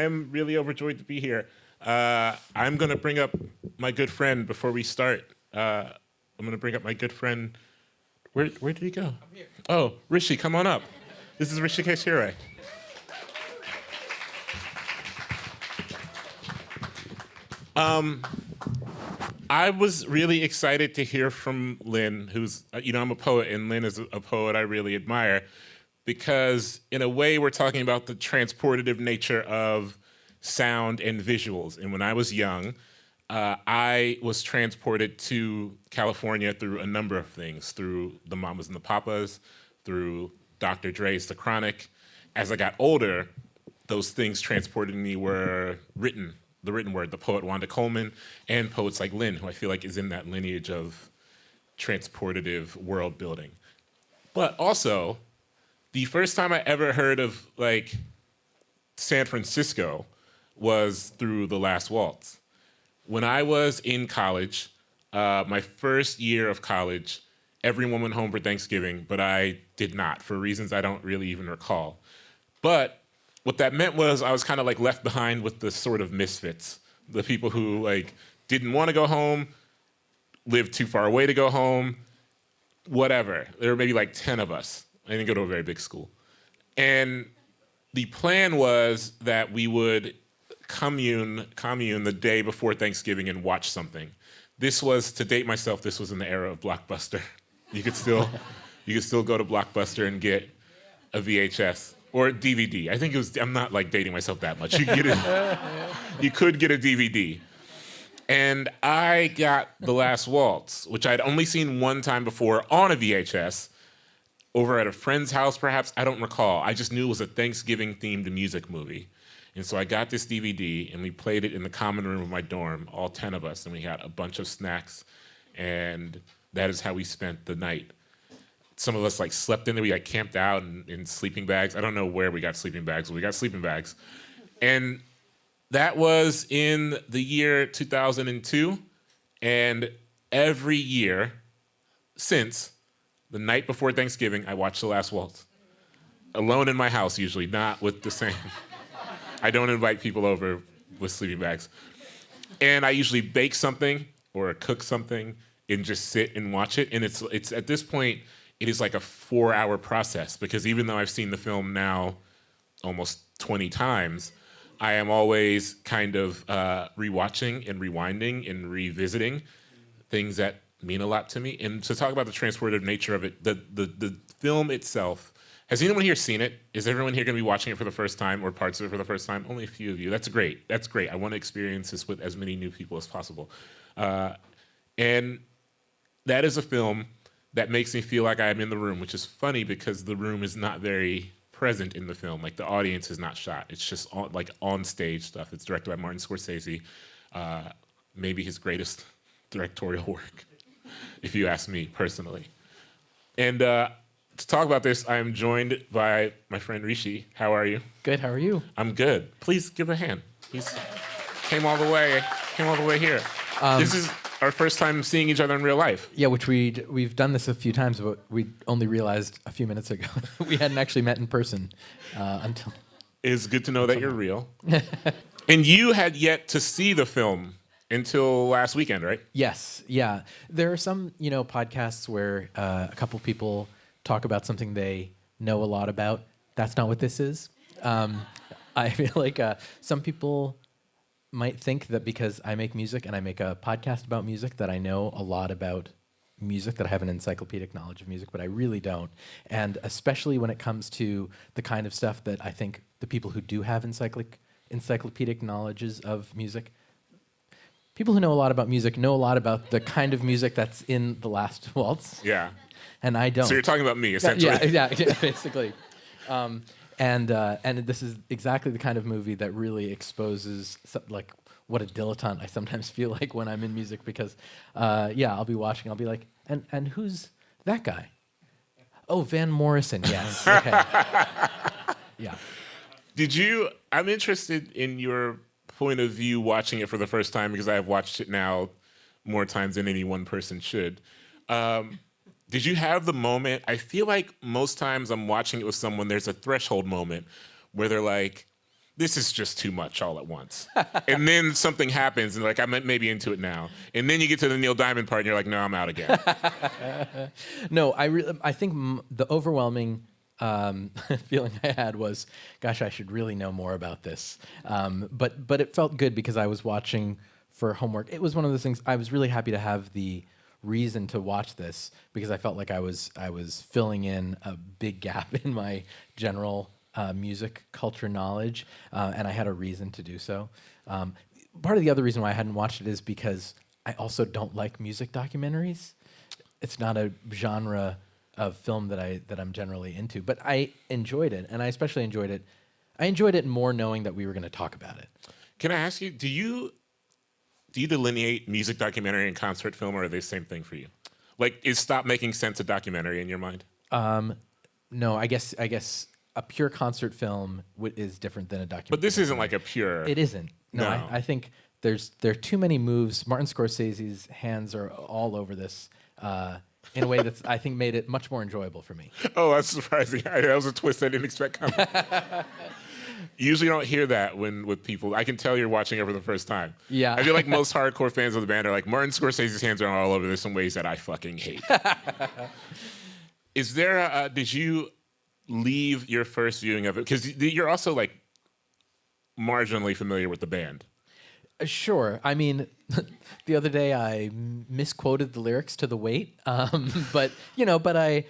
am really overjoyed to be here. I'm going to bring up my good friend before we start. I'm going to bring up my good friend. Where did he go? I'm here. Oh, Hrishi, come on up. This is Hrishikesh Hirway. I was really excited to hear from Lynn, who's, I'm a poet, and Lynn is a poet I really admire, because in a way we're talking about the transportative nature of sound and visuals. And when I was young, I was transported to California through a number of things, through the Mamas and the Papas, through Dr. Dre's The Chronic. As I got older, those things transported me were the written word, the poet Wanda Coleman, and poets like Lynn, who I feel like is in that lineage of transportative world building. But also, the first time I ever heard of like San Francisco was through the Last Waltz. When I was in college, my first year of college, everyone went home for Thanksgiving, but I did not, for reasons I don't really even recall. But what that meant was I was kind of like left behind with the sort of misfits, the people who like didn't want to go home, lived too far away to go home, whatever. There were maybe like 10 of us. I didn't go to a very big school. And the plan was that we would commune the day before Thanksgiving and watch something. This was, to date myself, this was in the era of Blockbuster. You could still go to Blockbuster and get a VHS. Or DVD. I think it was, I'm not like dating myself that much. You could get a DVD. And I got The Last Waltz, which I'd only seen one time before on a VHS, over at a friend's house perhaps, I don't recall. I just knew it was a Thanksgiving-themed music movie. And so I got this DVD and we played it in the common room of my dorm, all 10 of us, and we had a bunch of snacks, and that is how we spent the night. Some of us like slept in there. We like camped out in sleeping bags. I don't know where we got sleeping bags, but we got sleeping bags. And that was in the year 2002. And every year since, the night before Thanksgiving, I watched The Last Waltz. Alone in my house, usually, not with the same. I don't invite people over with sleeping bags. And I usually bake something or cook something and just sit and watch it. And it's at this point, it is like a 4-hour process, because even though I've seen the film now almost 20 times, I am always kind of rewatching and rewinding and revisiting things that mean a lot to me. And to talk about the transportative nature of it, the film itself, has anyone here seen it? Is everyone here going to be watching it for the first time or parts of it for the first time? Only a few of you. That's great. I want to experience this with as many new people as possible. And that is a film that makes me feel like I'm in the room, which is funny because the room is not very present in the film. Like the audience is not shot. It's just on stage stuff. It's directed by Martin Scorsese, maybe his greatest directorial work, if you ask me personally. And to talk about this, I am joined by my friend Hrishi. How are you? Good, how are you? I'm good. Please give a hand. He's came all the way here. This is our first time seeing each other in real life. Yeah, which we've done this a few times, but we only realized a few minutes ago we hadn't actually met in person until. It's good to know that you're real. And you had yet to see the film until last weekend, right? Yes, yeah. There are some, podcasts where a couple people talk about something they know a lot about. That's not what this is. I feel like some people might think that because I make music and I make a podcast about music that I know a lot about music, that I have an encyclopedic knowledge of music, but I really don't. And especially when it comes to the kind of stuff that I think the people who do have encyclopedic knowledges of music, people who know a lot about music know a lot about the kind of music that's in The Last Waltz. Yeah. And I don't. So you're talking about me, essentially. Yeah, basically. And this is exactly the kind of movie that really exposes what a dilettante I sometimes feel like when I'm in music, because I'll be watching, I'll be like, and who's that guy? Oh, Van Morrison, yes. Okay. Yeah. I'm interested in your point of view watching it for the first time, because I have watched it now more times than any one person should. Did you have the moment? I feel like most times I'm watching it with someone, there's a threshold moment where they're like, this is just too much all at once. And then something happens, and like, I'm maybe into it now. And then you get to the Neil Diamond part, and you're like, no, I'm out again. No, I think the overwhelming feeling I had was, gosh, I should really know more about this. But it felt good because I was watching for homework. It was one of those things. I was really happy to have the reason to watch this because I felt like I was filling in a big gap in my general music culture knowledge, and I had a reason to do so. Part of the other reason why I hadn't watched it is because I also don't like music documentaries. It's not a genre of film that I'm generally into, but I enjoyed it, and I especially enjoyed it. I enjoyed it more knowing that we were going to talk about it. Can I ask you, do you delineate music documentary and concert film, or are they the same thing for you? Like, is Stop Making Sense a documentary in your mind? No, I guess a pure concert film is different than a documentary. But this isn't like a pure... It isn't. No. I think there are too many moves. Martin Scorsese's hands are all over this in a way that's, I think, made it much more enjoyable for me. Oh, that's surprising. That was a twist I didn't expect coming. Usually don't hear that with people. I can tell you're watching it for the first time. Yeah. I feel like most hardcore fans of the band are like, Martin Scorsese's hands are all over this in ways that I fucking hate. Is there did you leave your first viewing of it? Because you're also like marginally familiar with the band. Sure. I mean, the other day I misquoted the lyrics to "The Wait," but I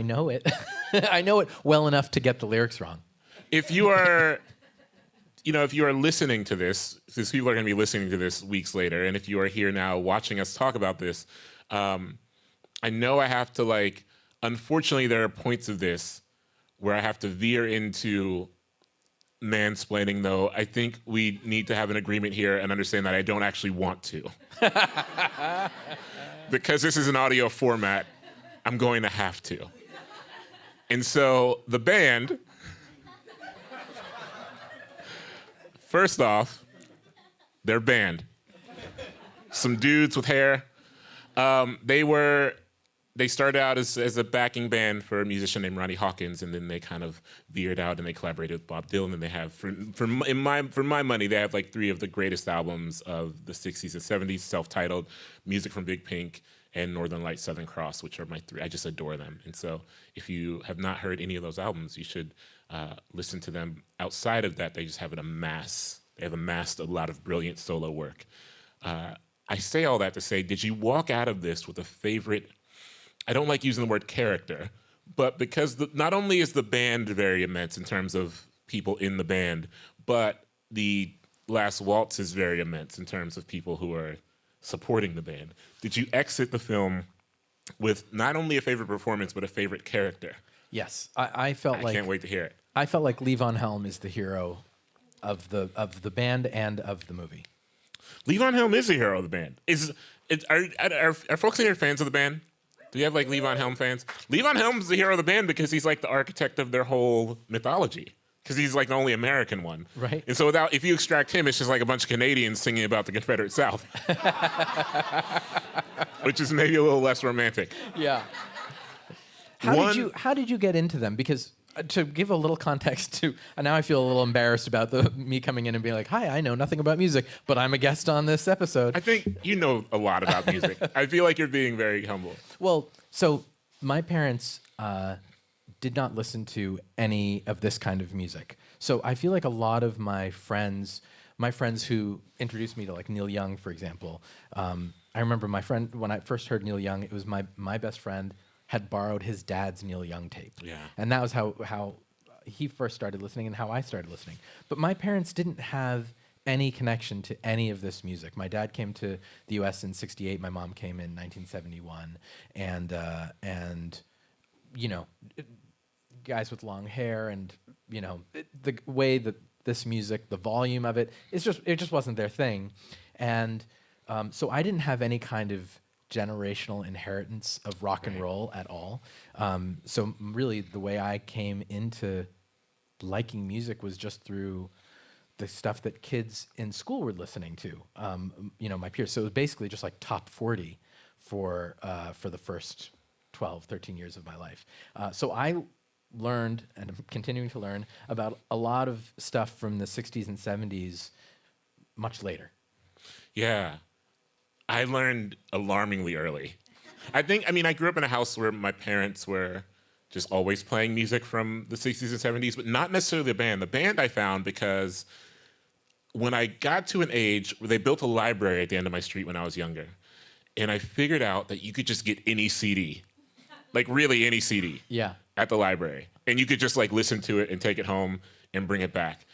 know it. I know it well enough to get the lyrics wrong. If you are, if you are listening to this, since people are going to be listening to this weeks later, and if you are here now watching us talk about this, I know I have to unfortunately, there are points of this where I have to veer into mansplaining, though. I think we need to have an agreement here and understand that I don't actually want to. Because this is an audio format, I'm going to have to. And so the band, first off, they're band. Some dudes with hair. They started out as a backing band for a musician named Ronnie Hawkins, and then they kind of veered out and they collaborated with Bob Dylan. And they have, for my money, they have like 3 of the greatest albums of the 60s and 70s, self-titled, Music from Big Pink, and Northern Lights, Southern Cross, which are my 3. I just adore them. And so if you have not heard any of those albums, you should listen to them. Outside of that, they just have amassed a lot of brilliant solo work. I say all that to say, did you walk out of this with a favorite? I don't like using the word character, but because not only is the band very immense in terms of people in the band, but the Last Waltz is very immense in terms of people who are supporting the band. Did you exit the film with not only a favorite performance, but a favorite character? Yes, I felt like... I can't wait to hear it. I felt like Levon Helm is the hero of the band and of the movie. Levon Helm is the hero of the band. Are folks in here fans of the band? Do you have like Levon Helm fans? Levon Helm's the hero of the band because he's like the architect of their whole mythology. Because he's like the only American one. Right. And so if you extract him, it's just like a bunch of Canadians singing about the Confederate South. Which is maybe a little less romantic. Yeah. How did you get into them? Because to give a little context to, and now I feel a little embarrassed about me coming in and being like, hi, I know nothing about music, but I'm a guest on this episode. I think you know a lot about music. I feel like you're being very humble. Well, so my parents did not listen to any of this kind of music. So I feel like a lot of my friends who introduced me to like Neil Young, for example, I remember my friend, when I first heard Neil Young, it was my best friend had borrowed his dad's Neil Young tape. Yeah. And that was how he first started listening and how I started listening. But my parents didn't have any connection to any of this music. My dad came to the U.S. in '68. My mom came in 1971. And guys with long hair and, the way that this music, the volume of it, it just wasn't their thing. And so I didn't have any kind of generational inheritance of rock and roll at all. So really the way I came into liking music was just through the stuff that kids in school were listening to, my peers. So it was basically just like top 40 for the first 12, 13 years of my life. So I learned, and I'm continuing to learn, about a lot of stuff from the 60s and 70s much later. Yeah. I learned alarmingly early. I grew up in a house where my parents were just always playing music from the 60s and 70s, but not necessarily the band. The band I found because when I got to an age where they built a library at the end of my street when I was younger, and I figured out that you could just get any CD, like really any CD, at the library, and you could just like listen to it and take it home and bring it back.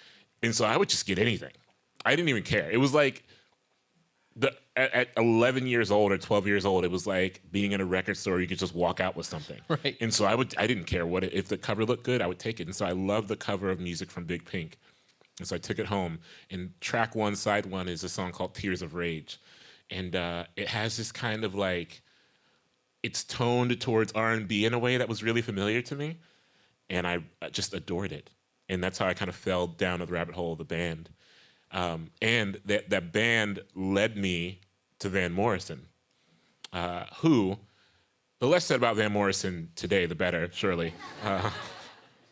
And so I would just get anything. I didn't even care. It was like at 11 years old or 12 years old, it was like being in a record store. You could just walk out with something. Right. And so I didn't care if the cover looked good, I would take it. And so I loved the cover of music from Big Pink. And so I took it home. And track 1, side 1 is a song called Tears of Rage. And it has this kind of like, it's toned towards R&B in a way that was really familiar to me. And I just adored it. And that's how I kind of fell down the rabbit hole of the band. And that band led me to Van Morrison, who, the less said about Van Morrison today, the better, surely,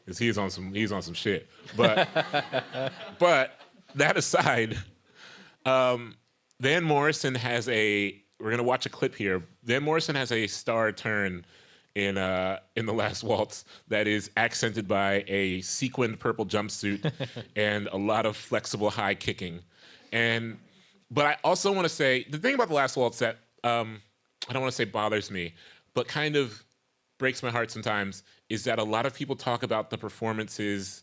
because he's on some shit. But that aside, Van Morrison has we're gonna watch a clip here. Van Morrison has a star turn in the Last Waltz that is accented by a sequined purple jumpsuit and a lot of flexible high kicking. But I also want to say, the thing about the Last Waltz that I don't want to say bothers me, but kind of breaks my heart sometimes, is that a lot of people talk about the performances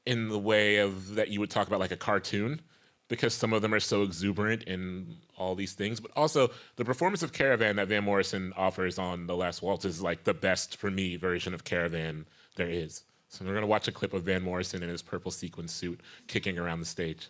in the way of that you would talk about like a cartoon, because some of them are so exuberant and all these things. But also, the performance of Caravan that Van Morrison offers on The Last Waltz is like the best, for me, version of Caravan there is. So we're going to watch a clip of Van Morrison in his purple sequin suit kicking around the stage.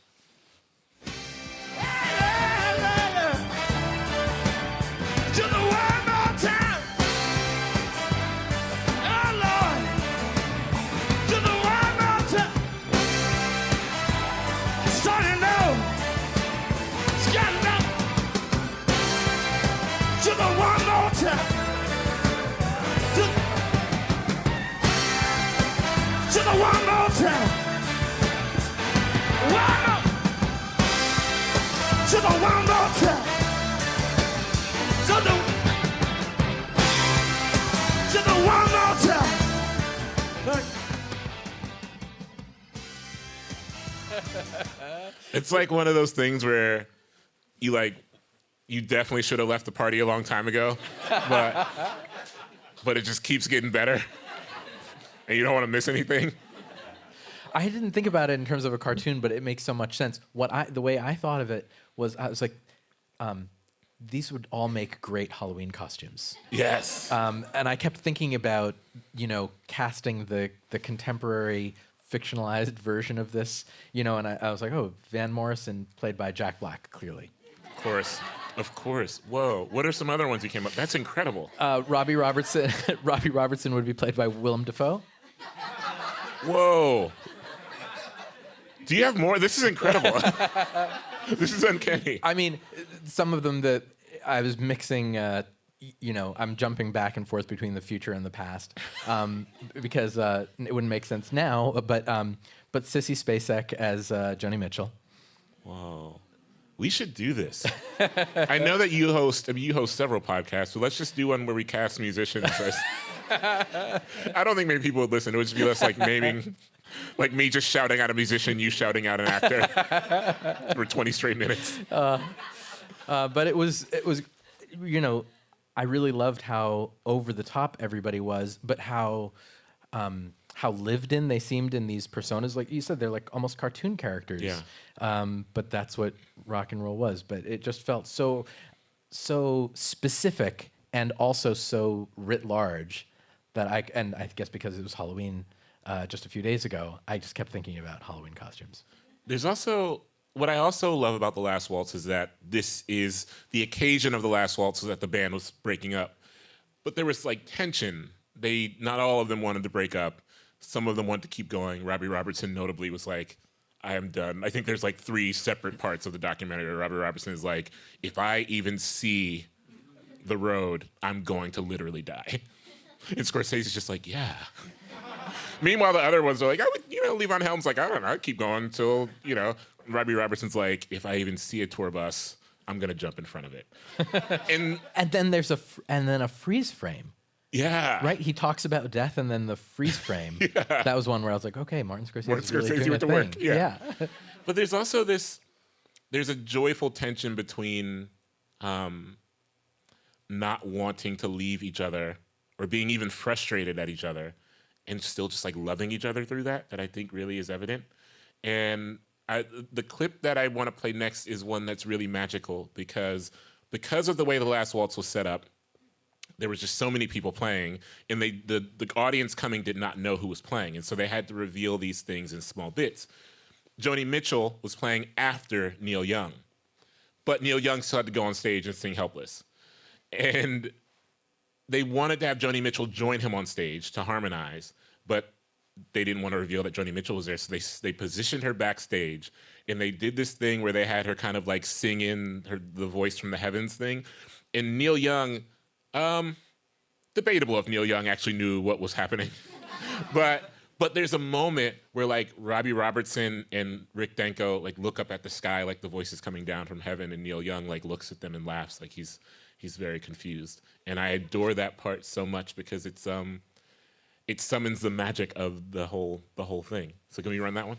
One more time. To the one more time. To the one more time. It's like one of those things where you definitely should have left the party a long time ago, but it just keeps getting better, and you don't want to miss anything. I didn't think about it in terms of a cartoon, but it makes so much sense. The way I thought of it was, I was like, these would all make great Halloween costumes. Yes. And I kept thinking about, casting the contemporary fictionalized version of this, and I was like, oh, Van Morrison played by Jack Black, clearly. Of course. Whoa. What are some other ones you came up? That's incredible. Robbie Robertson would be played by Willem Dafoe. Whoa. Do you have more? This is incredible. This is uncanny. I mean, some of them that I was mixing, I'm jumping back and forth between the future and the past, because it wouldn't make sense now. But Sissy Spacek as Joni Mitchell. Whoa. We should do this. I know that you host several podcasts, so let's just do one where we cast musicians. I don't think many people would listen. It would just be less like naming, like me just shouting out a musician, you shouting out an actor for 20 straight minutes. But it was, I really loved how over the top everybody was, but how lived in they seemed in these personas. Like you said, they're like almost cartoon characters. Yeah. But that's what rock and roll was. But it just felt so specific and also so writ large that I guess because it was Halloween just a few days ago, I just kept thinking about Halloween costumes. There's also, what I also love about The Last Waltz is that this is, the occasion of The Last Waltz was that the band was breaking up. But there was like tension. Not all of them wanted to break up. Some of them wanted to keep going. Robbie Robertson notably was like, I am done. I think there's like 3 separate parts of the documentary where Robbie Robertson is like, if I even see the road, I'm going to literally die. And Scorsese's just like, yeah. Meanwhile, the other ones are like, I would, Levon Helm's like, I don't know, I'd keep going until, Robbie Robertson's like, if I even see a tour bus, I'm gonna jump in front of it. And then there's a freeze frame. Yeah. Right? He talks about death and then the freeze frame. Yeah. That was one where I was like, okay, Martin Scorsese really doing with the thing. work. Yeah. But there's also there's a joyful tension between not wanting to leave each other or being even frustrated at each other and still just like loving each other through that I think really is evident. And the clip that I want to play next is one that's really magical because of the way the Last Waltz was set up. There was just so many people playing, and the audience coming did not know who was playing, and so they had to reveal these things in small bits. Joni Mitchell was playing after Neil Young, but Neil Young still had to go on stage and sing Helpless. And they wanted to have Joni Mitchell join him on stage to harmonize, but they didn't want to reveal that Joni Mitchell was there, so they positioned her backstage, and they did this thing where they had her kind of like sing in the voice from the heavens thing. And Neil Young, debatable if Neil Young actually knew what was happening, but there's a moment where like Robbie Robertson and Rick Danko like look up at the sky like the voice is coming down from heaven, and Neil Young like looks at them and laughs like he's very confused. And I adore that part so much because it summons the magic of the whole thing. So can we run that one?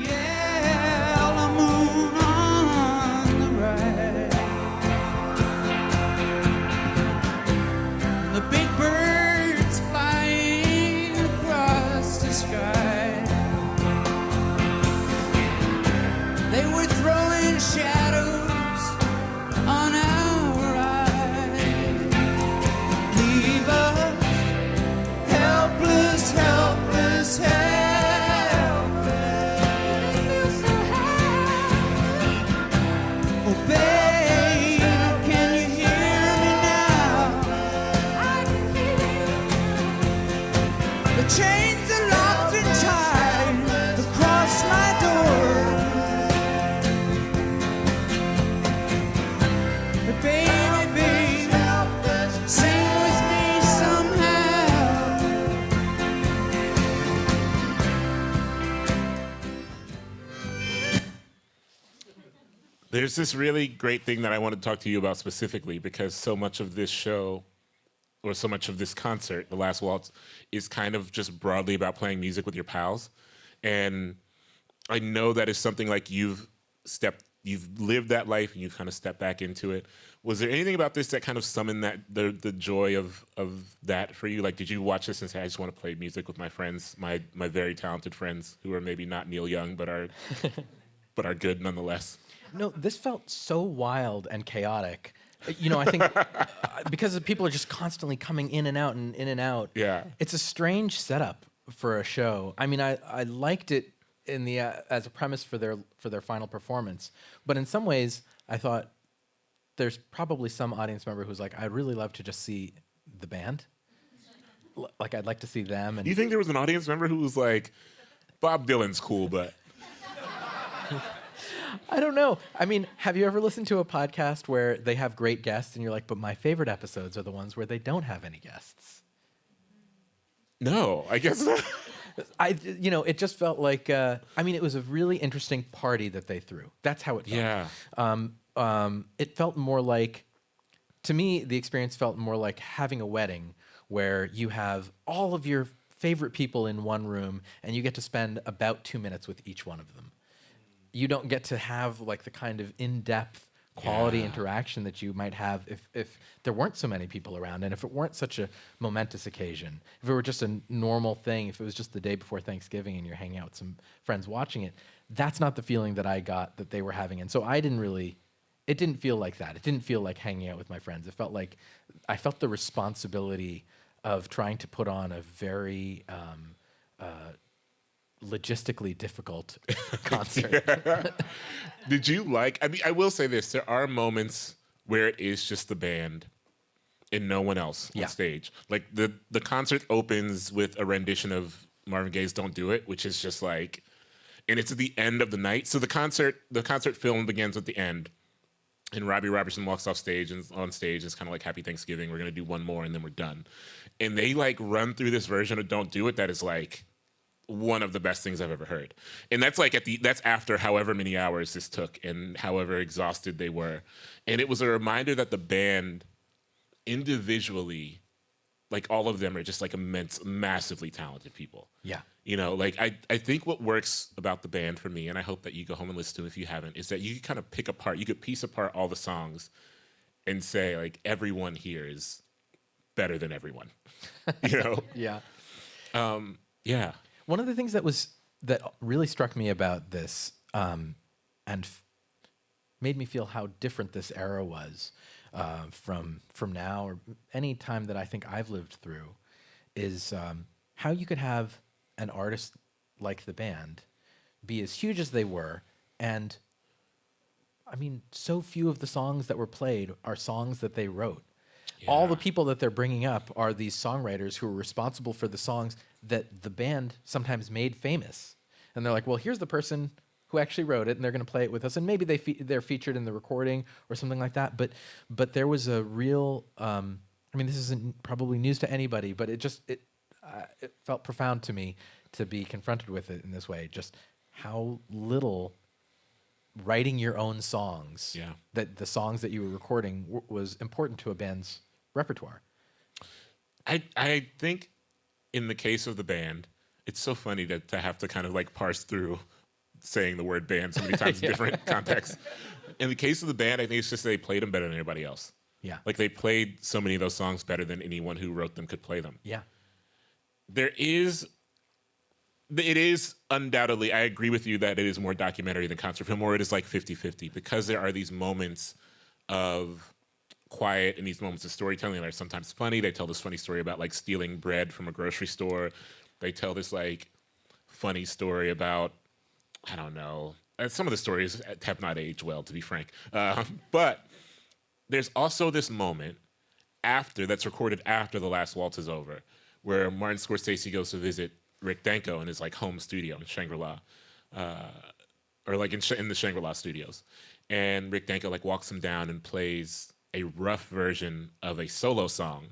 Yeah, the moon on the right. The big birds flying across the sky. They were throwing shadows on our eyes. Leave us helpless, helpless, helpless. Oh, babe, can you hear me now? The chains are locked and tied across my door. But baby, sing with me somehow. There's this really great thing that I want to talk to you about specifically because so much of this show or so much of this concert, The Last Waltz, is kind of just broadly about playing music with your pals. And I know that is something like you've lived that life and you've kind of stepped back into it. Was there anything about this that kind of summoned that the joy of that for you? Like, did you watch this and say, I just want to play music with my friends, my very talented friends who are maybe not Neil Young but are good nonetheless? No, this felt so wild and chaotic. I think because the people are just constantly coming in and out and in and out. Yeah. It's a strange setup for a show. I mean, I liked it in the as a premise for their final performance, but in some ways, I thought there's probably some audience member who's like, I'd really love to just see the band. Like, I'd like to see them. And Do you think there was an audience member who was like, Bob Dylan's cool, but... I don't know. I mean, have you ever listened to a podcast where they have great guests and you're like, but my favorite episodes are the ones where they don't have any guests? No, I guess not. It just felt like, it was a really interesting party that they threw. That's how it felt. Yeah. It felt more like, to me, the experience felt more like having a wedding where you have all of your favorite people in one room and you get to spend about 2 minutes with each one of them. You don't get to have like the kind of in-depth quality interaction that you might have if there weren't so many people around and if it weren't such a momentous occasion. If it were just a normal thing, if it was just the day before Thanksgiving and you're hanging out with some friends watching it, that's not the feeling that I got that they were having. And so it didn't feel like that. It didn't feel like hanging out with my friends. It felt like I felt the responsibility of trying to put on a very logistically difficult concert. Did you I will say this, there are moments where it is just the band and no one else on stage. Like the concert opens with a rendition of Marvin Gaye's Don't Do It, which is just like, and it's at the end of the night. So the concert film begins at the end. And Robbie Robertson walks off stage and on stage. It's kind of like Happy Thanksgiving. We're gonna do one more and then we're done. And they like run through this version of Don't Do It that is like one of the best things I've ever heard. And that's like that's after however many hours this took and however exhausted they were. And it was a reminder that the band individually, like all of them are just like massively talented people. Yeah. You know, like I think what works about the band for me, and I hope that you go home and listen to it if you haven't, is that you could kind of you could piece apart all the songs and say like everyone here is better than everyone. You know? Yeah. Yeah. One of the things that really struck me about this and made me feel how different this era was from now or any time that I think I've lived through is how you could have an artist like the band be as huge as they were, and I mean, so few of the songs that were played are songs that they wrote. Yeah. All the people that they're bringing up are these songwriters who are responsible for the songs that the band sometimes made famous. And they're like, well, here's the person who actually wrote it, and they're going to play it with us. And maybe they're featured in the recording or something like that. But there was a real, I mean, this isn't probably news to anybody, but it felt profound to me to be confronted with it in this way. Just how little writing your own songs, that the songs that you were recording was important to a band's repertoire. I think in the case of the band, it's so funny to have to kind of like parse through saying the word band so many times in different contexts. In the case of the band, I think it's just they played them better than anybody else. Yeah. Like they played so many of those songs better than anyone who wrote them could play them. Yeah. It is undoubtedly, I agree with you that it is more documentary than concert film, or it is like 50-50, because there are these moments of quiet and these moments of storytelling that are sometimes funny. They tell this funny story about like stealing bread from a grocery store. They tell this like funny story about, I don't know, some of the stories have not aged well, to be frank. But there's also this moment that's recorded after the Last Waltz is over, where Martin Scorsese goes to visit Rick Danko in his like home studio in Shangri-La, or like in the Shangri-La studios. And Rick Danko like walks him down and plays a rough version of a solo song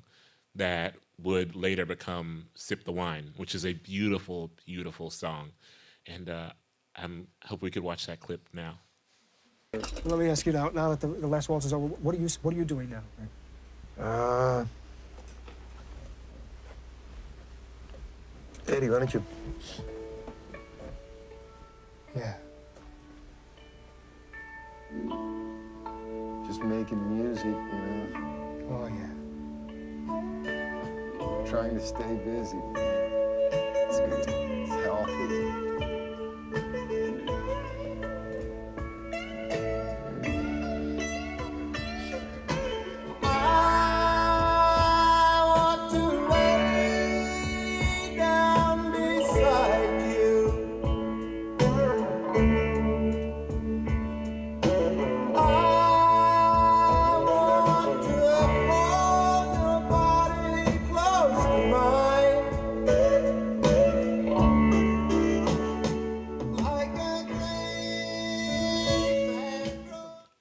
that would later become Sip the Wine, which is a beautiful, beautiful song. And I hope we could watch that clip now. Let me ask you now that the Last Waltz is over, what are you doing now? Eddie, why don't you? Yeah. Just making music, you know. Oh, yeah. Trying to stay busy. It's good. It's healthy.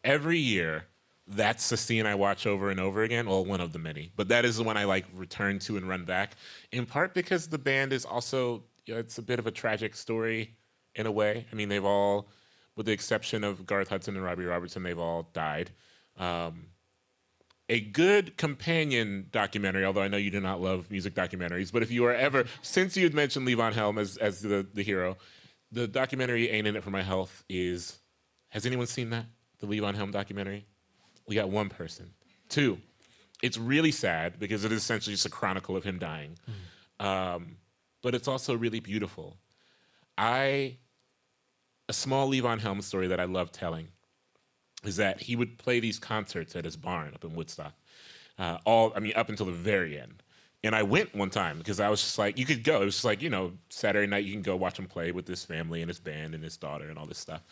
Every year, that's the scene I watch over and over again. Well, one of the many, but that is the one I like return to and run back. In part because the band is also, it's a bit of a tragic story in a way. I mean, they've all, with the exception of Garth Hudson and Robbie Robertson, they've all died. A good companion documentary, although I know you do not love music documentaries, but if you are ever, since you had mentioned Levon Helm as the hero, the documentary Ain't In It For My Health is, has anyone seen that? The Levon Helm documentary? We got one person. Two, it's really sad because it is essentially just a chronicle of him dying. But it's also really beautiful. A small Levon Helm story that I love telling is that he would play these concerts at his barn up in Woodstock, up until the very end. And I went one time because I was just like, you could go. It was just like, Saturday night you can go watch him play with his family and his band and his daughter and all this stuff.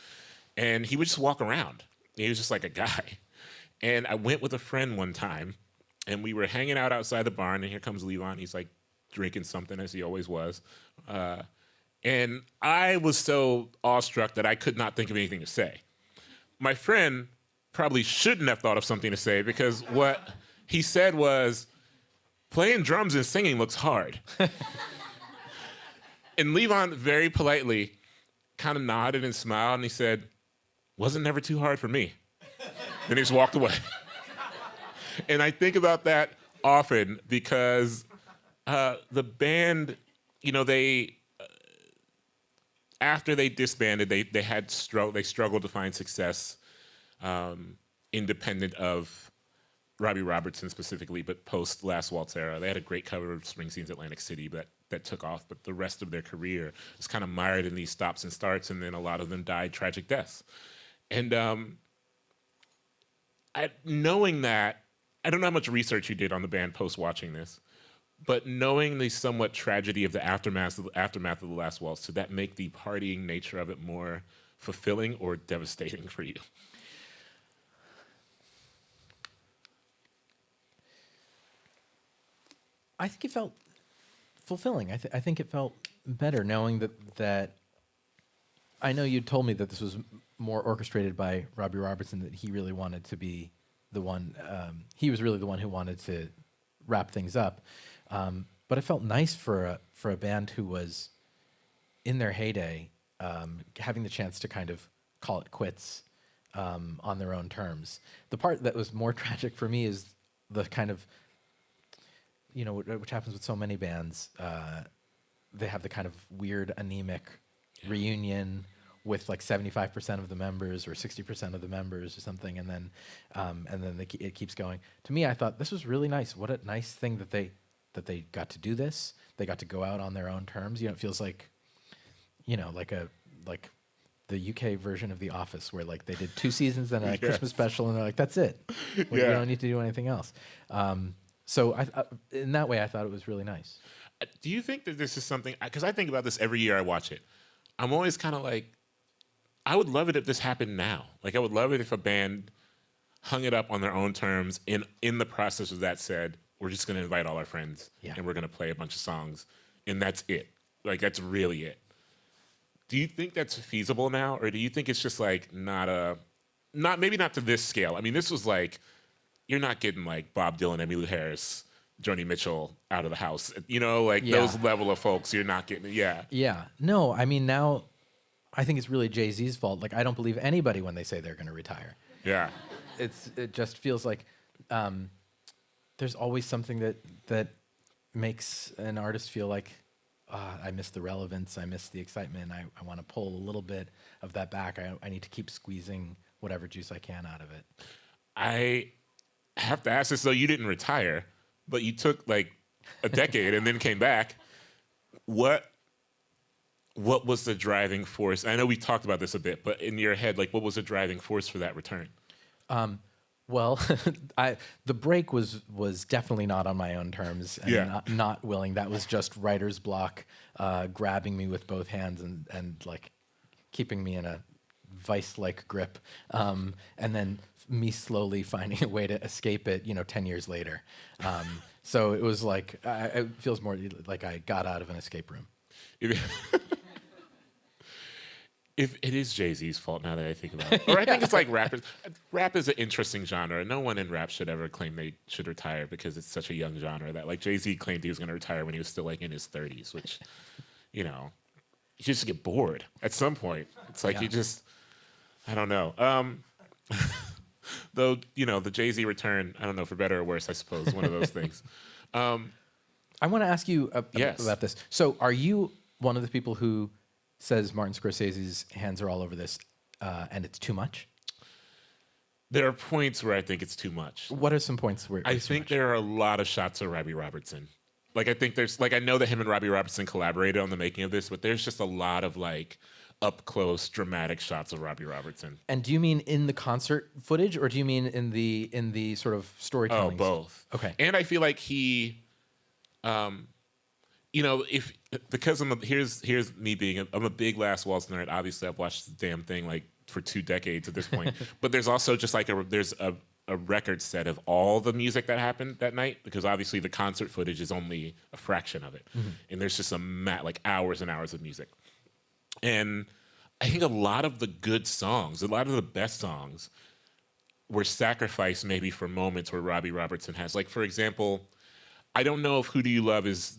And he would just walk around. He was just like a guy. And I went with a friend one time, and we were hanging out outside the barn, and here comes Levon. He's like drinking something, as he always was. And I was so awestruck that I could not think of anything to say. My friend probably shouldn't have thought of something to say because what he said was, playing drums and singing looks hard. And Levon very politely kind of nodded and smiled and he said, wasn't never too hard for me. Then he just walked away. And I think about that often because the band, you know, they after they disbanded, they struggled to find success, independent of Robbie Robertson specifically, but post Last Waltz era. They had a great cover of Springsteen's Atlantic City that took off, but the rest of their career was kind of mired in these stops and starts, and then a lot of them died tragic deaths. And knowing that, I don't know how much research you did on the band post watching this, but knowing the somewhat tragedy of the aftermath of the Last Waltz, did that make the partying nature of it more fulfilling or devastating for you? I think it felt fulfilling. I think it felt better knowing that I know you told me that this was more orchestrated by Robbie Robertson, that he really wanted to be the one. He was really the one who wanted to wrap things up. But it felt nice for a band who was in their heyday, having the chance to kind of call it quits on their own terms. The part that was more tragic for me is the kind of, you know, which happens with so many bands. They have the kind of weird anemic reunion with like 75% of the members or 60% of the members or something, and then it keeps going. To me, I thought this was really nice. What a nice thing that they got to do this. They got to go out on their own terms. You know, it feels like, you know, like the UK version of The Office, where like they did 2 seasons and a Christmas special, and they're like, that's it. We don't need to do anything else. So I, in that way, I thought it was really nice. Do you think that this is something, because I think about this every year I watch it. I'm always kind of like, I would love it if this happened now. Like, I would love it if a band hung it up on their own terms. In the process of that said, we're just going to invite all our friends and we're going to play a bunch of songs. And that's it. Like, that's really it. Do you think that's feasible now? Or do you think it's just like maybe not to this scale? I mean, this was like, you're not getting like Bob Dylan, Emmylou Harris, Joni Mitchell out of the house. You know, like those level of folks, you're not getting, Yeah. No, I mean, now I think it's really Jay-Z's fault. Like, I don't believe anybody when they say they're going to retire. Yeah. It just feels like there's always something that makes an artist feel like, I miss the relevance, I miss the excitement, I want to pull a little bit of that back. I need to keep squeezing whatever juice I can out of it. I have to ask this, though. You didn't retire, but you took like a decade and then came back. What was the driving force? I know we talked about this a bit, but in your head, like, what was the driving force for that return? Well, the break was definitely not on my own terms and not willing. That was just writer's block, grabbing me with both hands and like keeping me in a vice-like grip, and then me slowly finding a way to escape it, 10 years later. So it was like, it feels more like I got out of an escape room. If it is Jay-Z's fault now that I think about it. Or I think it's like rappers. Rap is an interesting genre. No one in rap should ever claim they should retire because it's such a young genre that, like, Jay-Z claimed he was going to retire when he was still like in his 30s, which, you just get bored at some point. It's like you just, I don't know. Though, the Jay-Z return, I don't know, for better or worse, I suppose, one of those things. I want to ask you about this. So are you one of the people who says Martin Scorsese's hands are all over this, and it's too much? There are points where I think it's too much. What are some points where I think there are a lot of shots of Robbie Robertson. Like, I think there's, like, I know that him and Robbie Robertson collaborated on the making of this, but there's just a lot of, like, up close dramatic shots of Robbie Robertson. And do you mean in the concert footage, or do you mean in the sort of storytelling? Oh, both. Okay. And I feel like he, because here's me being I'm a big Last Waltz nerd. Obviously, I've watched the damn thing like for 2 decades at this point. But there's also just like there's a record set of all the music that happened that night, because obviously the concert footage is only a fraction of it, and there's just like hours and hours of music. And I think a lot of the good songs, a lot of the best songs, were sacrificed maybe for moments where Robbie Robertson has. Like, for example, I don't know if Who Do You Love is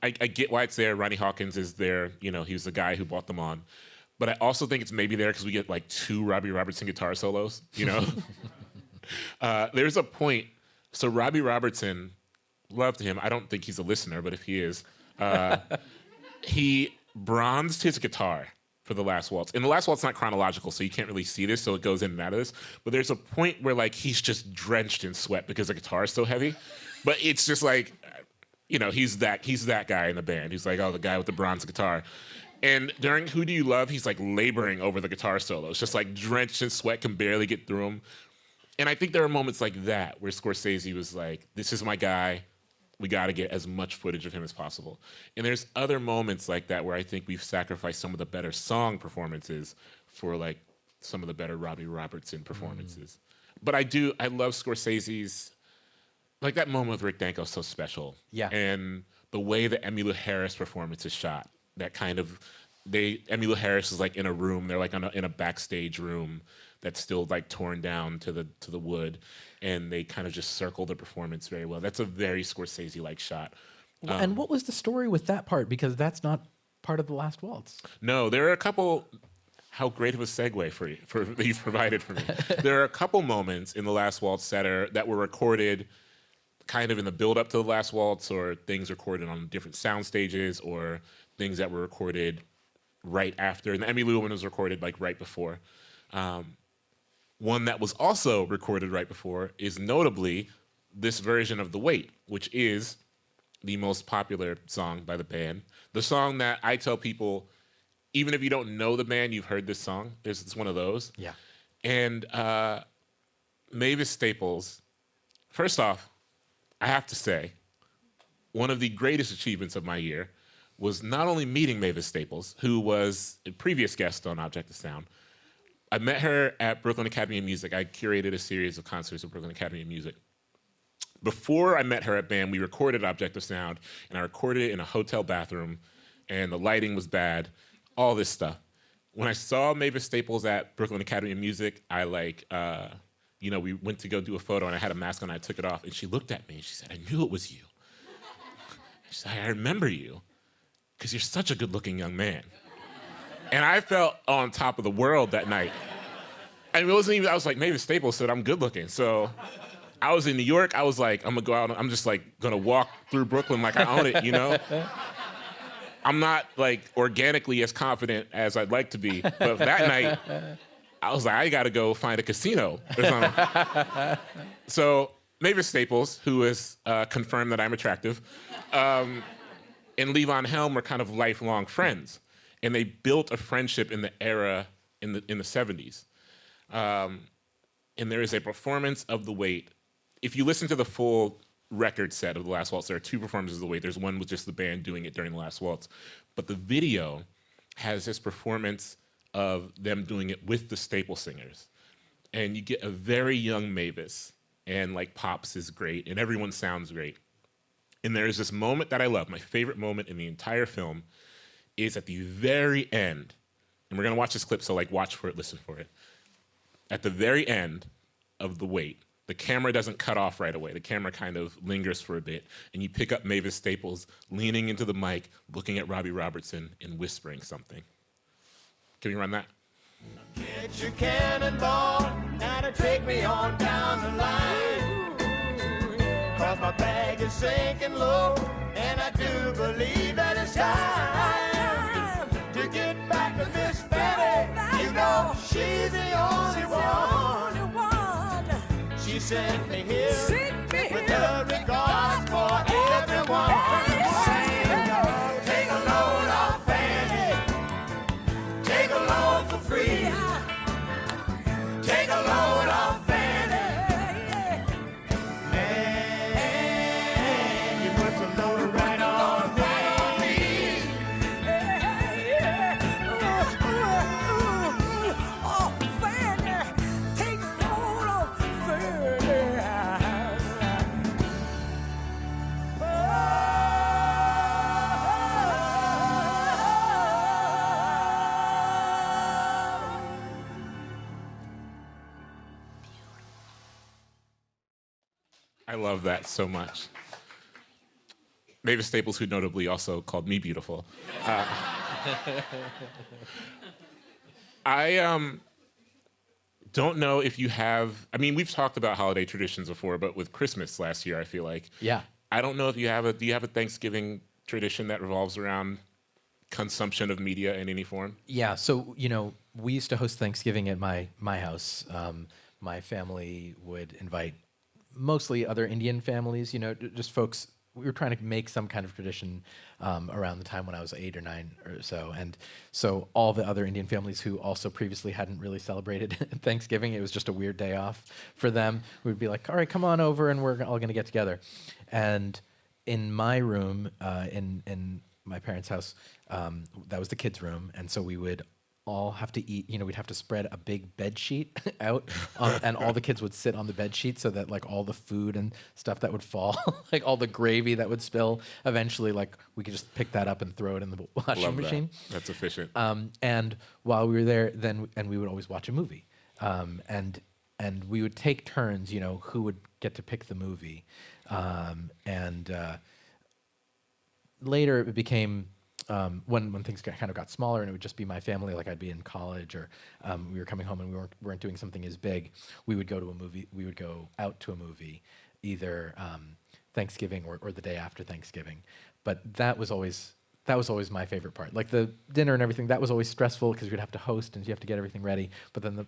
I get why it's there. Ronnie Hawkins is there. You know, he's the guy who brought them on. But I also think it's maybe there because we get like 2 Robbie Robertson guitar solos, you know? There's a point. So Robbie Robertson, loved him. I don't think he's a listener, but if he is, he bronzed his guitar for The Last Waltz. And The Last Waltz is not chronological, so you can't really see this, so it goes in and out of this. But there's a point where like he's just drenched in sweat because the guitar is so heavy. But it's just like, you know, he's that guy in the band. He's like, oh, the guy with the bronze guitar. And during Who Do You Love, he's like laboring over the guitar solo. It's just like drenched in sweat, can barely get through them. And I think there are moments like that where Scorsese was like, this is my guy. We got to get as much footage of him as possible. And there's other moments like that where I think we've sacrificed some of the better song performances for like some of the better Robbie Robertson performances. But I love Scorsese's, like that moment with Rick Danko is so special. Yeah. And the way the Emmylou Harris performance is shot, that kind of, Emmylou Harris is like in a room, they're like in a backstage room that's still like torn down to the wood, and they kind of just circle the performance very well. That's a very Scorsese-like shot. And what was the story with that part? Because that's not part of The Last Waltz. No, there are a couple. How great of a segue that you've provided for me. There are a couple moments in The Last Waltz that were recorded kind of in the build-up to The Last Waltz, or things recorded on different sound stages, or things that were recorded right after. And the Emmylou one was recorded like right before. One that was also recorded right before is notably this version of The Wait, which is the most popular song by the band. The song that I tell people, even if you don't know the band, you've heard this song. It's one of those. Yeah. And Mavis Staples, first off, I have to say, one of the greatest achievements of my year was not only meeting Mavis Staples, who was a previous guest on Object of Sound. I met her at Brooklyn Academy of Music. I curated a series of concerts at Brooklyn Academy of Music. Before I met her at BAM, we recorded Object of Sound, and I recorded it in a hotel bathroom, and the lighting was bad, all this stuff. When I saw Mavis Staples at Brooklyn Academy of Music, I we went to go do a photo, and I had a mask on, and I took it off, and she looked at me, and she said, I knew it was you. She said, I remember you, because you're such a good-looking young man. And I felt on top of the world that night. And it wasn't even, I was like, Mavis Staples said I'm good looking. So I was in New York. I was like, I'm gonna go out, I'm just like gonna walk through Brooklyn like I own it, you know? I'm not like organically as confident as I'd like to be. But that night, I was like, I gotta go find a casino or something. So Mavis Staples, who has confirmed that I'm attractive, and Levon Helm were kind of lifelong friends. And they built a friendship in the era in the 70s. And there is a performance of The Wait. If you listen to the full record set of The Last Waltz, there are 2 performances of The Wait. There's one with just the band doing it during The Last Waltz. But the video has this performance of them doing it with the Staple Singers. And you get a very young Mavis, and like Pops is great, and everyone sounds great. And there is this moment that I love, my favorite moment in the entire film, is at the very end, and we're gonna watch this clip, so like watch for it, listen for it. At the very end of The Wait, the camera doesn't cut off right away. The camera kind of lingers for a bit, and you pick up Mavis Staples leaning into the mic, looking at Robbie Robertson and whispering something. Can we run that? Get your cannonball and take me on down the line. Cause my bag is sinking low, and I do believe that it's time to get back to Miss Betty. You know she's the only one. She sent me here with her regards for everyone. Take a load off Fanny. Take a load for free. Take a load off Fanny. Man, you put some load right on me. Oh, Fanny, take a load off Fanny. I love that so much. Mavis Staples, who notably also called me beautiful. I don't know if you have. I mean, we've talked about holiday traditions before, but with Christmas last year, I feel like. Yeah. I don't know if you have do you have a Thanksgiving tradition that revolves around consumption of media in any form? Yeah. So, we used to host Thanksgiving at my house. My family would invite mostly other Indian families, just folks. We were trying to make some kind of tradition around the time when I was 8 or 9 or so. And so all the other Indian families who also previously hadn't really celebrated Thanksgiving, it was just a weird day off for them. We'd be like, all right, come on over and we're all going to get together. And in my room, in my parents' house, that was the kids' room. And so we would all have to eat, we'd have to spread a big bed sheet out and all the kids would sit on the bed sheet so that like all the food and stuff that would fall, like all the gravy that would spill, eventually like we could just pick that up and throw it in the washing Love machine. That's efficient. And while we were there, and we would always watch a movie. And we would take turns, who would get to pick the movie. Later it became, when things kind of got smaller and it would just be my family, like I'd be in college or we were coming home and we weren't doing something as big, we would go to a movie. We would go out to a movie, either Thanksgiving or the day after Thanksgiving. But that was always my favorite part. Like the dinner and everything, that was always stressful because you'd have to host and you have to get everything ready. But then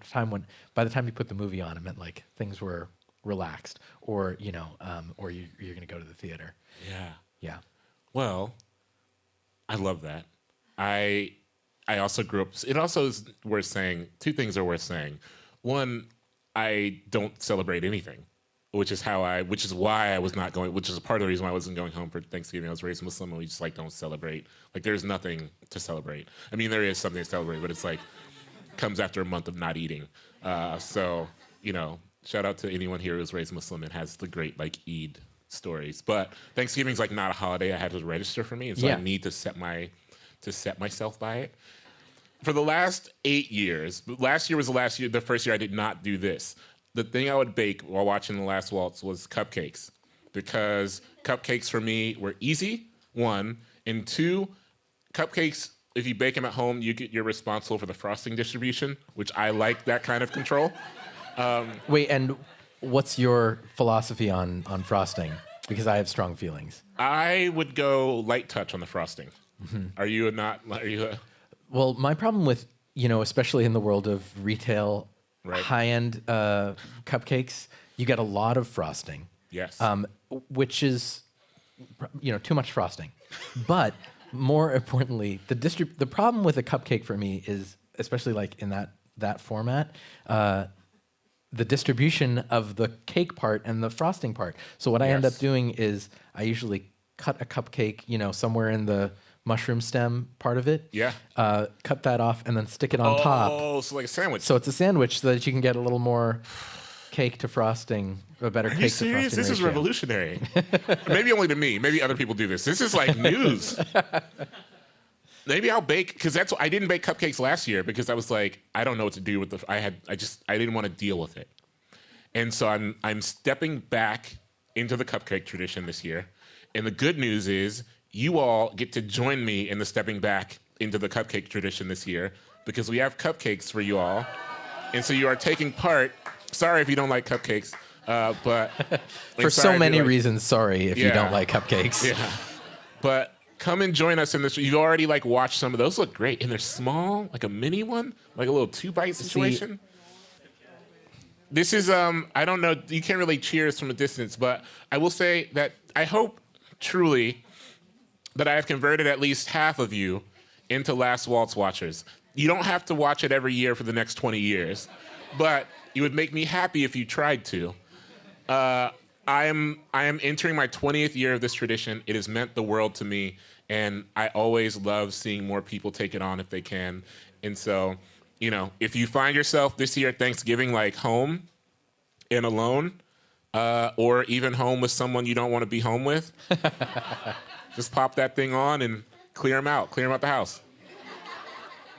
by the time you put the movie on, it meant like things were relaxed, or you're going to go to the theater. Yeah. Yeah. Well, I love that. I also grew up. It also is worth saying. Two things are worth saying. One, I don't celebrate anything, which is why I was not going. Which is a part of the reason why I wasn't going home for Thanksgiving. I was raised Muslim, and we just don't celebrate. Like there's nothing to celebrate. I mean, there is something to celebrate, but it's like comes after a month of not eating. So shout out to anyone here who's raised Muslim and has the great Eid stories. But Thanksgiving's not a holiday I had to register for me, and so I need to set myself by it. For the last 8 years, last year was the first year I did not do this. The thing I would bake while watching The Last Waltz was cupcakes, because cupcakes for me were easy, one, and two, cupcakes, if you bake them at home, you're responsible for the frosting distribution, which I like that kind of control. Wait, and what's your philosophy on frosting? Because I have strong feelings. I would go light touch on the frosting. Mm-hmm. Are you a... Well, my problem with, especially in the world of retail, right, high-end cupcakes, you get a lot of frosting. Yes. Which is, too much frosting. But more importantly, the problem with a cupcake for me is, especially in that format, the distribution of the cake part and the frosting part. So what I end up doing is I usually cut a cupcake, somewhere in the mushroom stem part of it. Yeah. Cut that off and then stick it on top. Oh, so like a sandwich. So it's a sandwich so that you can get a little more cake to frosting, a better cake to frosting. Are you serious? This is revolutionary. Maybe only to me. Maybe other people do this. This is like news. Maybe I'll bake, because that's what I didn't bake cupcakes last year because I was like, I don't know what to do with I didn't want to deal with it. And so I'm stepping back into the cupcake tradition this year. And the good news is you all get to join me in the stepping back into the cupcake tradition this year, because we have cupcakes for you all. And so you are taking part. Sorry if you don't like cupcakes, but for so many reasons, sorry if you don't like cupcakes. Yeah. But come and join us in this. You've already watched some of those. Look great, and they're small, like a mini one, like a little 2-bite situation. This is I don't know. You can't really cheers from a distance, but I will say that I hope truly that I have converted at least half of you into Last Waltz watchers. You don't have to watch it every year for the next 20 years, but you would make me happy if you tried to. I am entering my 20th year of this tradition. It has meant the world to me, and I always love seeing more people take it on if they can. And so, if you find yourself this year at Thanksgiving home and alone, or even home with someone you don't want to be home with, just pop that thing on and clear them out the house.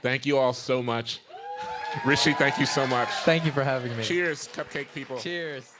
Thank you all so much. Hrishi, thank you so much. Thank you for having me. Cheers, cupcake people. Cheers.